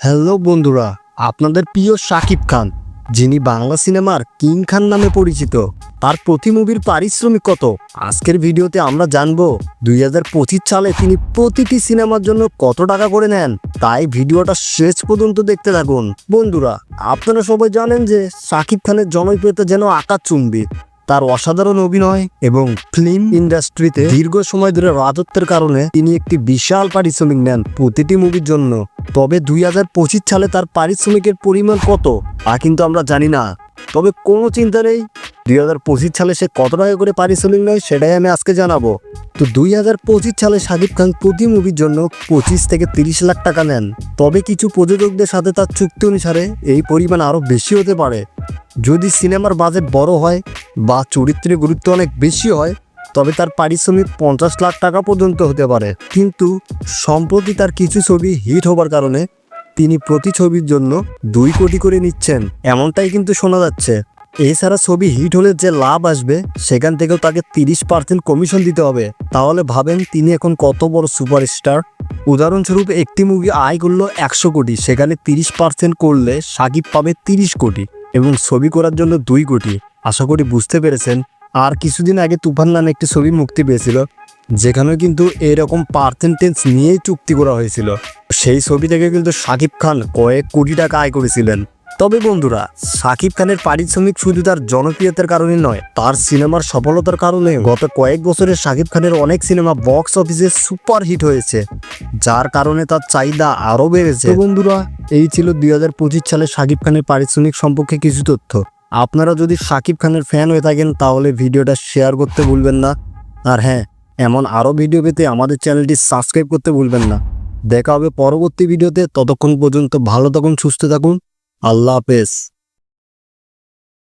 Hello বন্ধুরা, আপনাদের প্রিয় শাকিব খান, যিনি বাংলা সিনেমার কিং খান নামে পরিচিত, তার প্রতি মুভির পারিশ্রমিক কত? আজকের ভিডিওতে আমরা জানবো 2025 সালে তিনি প্রতিটি সিনেমার জন্য কত টাকা করে নেন। তাই ভিডিওটা শেষ পর্যন্ত দেখতে থাকুন। বন্ধুরা, আপনারা সবাই জানেন যে শাকিব খানের জনপ্রিয়তা যেন আকাশচুম্বী। তার অসাধারণ অভিনয় এবং ফিল্ম ইন্ডাস্ট্রিতে দীর্ঘ সময় ধরে রাজত্বের কারণে তিনি একটি বিশাল পারিশ্রমিক নেন প্রতিটি মুভির জন্য। তবে 2025 সালে তার পারিশ্রমিকের পরিমাণ কত তা কিন্তু আমরা জানি না। তবে কোনো চিন্তা নেই, 2025 সালে সে কত টাকা করে পারিশ্রমিক নেয় সেটাই আমি আজকে জানাবো। তো 2025 সালে শাকিব খান প্রতি মুভির জন্য 25 থেকে 30 লাখ টাকা নেন। তবে কিছু প্রযোজকদের সাথে তার চুক্তি অনুসারে এই পরিমাণ আরও বেশি হতে পারে। যদি সিনেমার বাজেট বড় হয় বা চরিত্রের গুরুত্ব অনেক বেশি হয়, তবে তার পারিশ্রমিক 50 লাখ টাকা পর্যন্ত হতে পারে। কিন্তু সম্প্রতি তার কিছু ছবি হিট হবার কারণে তিনি প্রতি ছবির জন্য 2 কোটি করে নিচ্ছেন, এমনটাই কিন্তু শোনা যাচ্ছে। এছাড়া ছবি হিট হলে যে লাভ আসবে সেখান থেকেও তাকে 30% কমিশন দিতে হবে। তাহলে ভাবেন তিনি এখন কত বড় সুপারস্টার। উদাহরণস্বরূপ, একটি মুভি আয় করলো 100 কোটি, সেখানে 30% করলে শাকিব পাবে 30 কোটি এবং ছবি করার জন্য 2 কোটি। আশা করি বুঝতে পেরেছেন। আর কিছুদিন আগে তুফান নামে একটি ছবি মুক্তি পেয়েছিল, যেখানে কিন্তু এরকম পার্সেন্টেজ নিয়েই চুক্তি করা হয়েছিল। সেই ছবি থেকে কিন্তু শাকিব খান কয়েক কোটি টাকা আয় করেছিলেন। তবে বন্ধুরা, শাকিব খানের পারিশ্রমিক শুধু তার জনপ্রিয়তার কারণে নয়, তার সিনেমার সফলতার কারণে। গত কয়েক বছরে শাকিব খানের অনেক সিনেমা বক্স অফিসে সুপার হিট হয়েছে, যার কারণে তার চাহিদা আরও বেড়েছে। বন্ধুরা, এই ছিল 2025 সালে শাকিব খানের পারিশ্রমিক সম্পর্কে কিছু তথ্য। আপনারা যদি শাকিব খানের ফ্যান হয়ে থাকেন তাহলে ভিডিওটা শেয়ার করতে ভুলবেন না। আর হ্যাঁ, এমন আরও ভিডিও পেতে আমাদের চ্যানেলটি সাবস্ক্রাইব করতে ভুলবেন না। দেখা হবে পরবর্তী ভিডিওতে। ততক্ষণ পর্যন্ত ভালো থাকুন, সুস্থ থাকুন। আল্লাহ হাফেজ।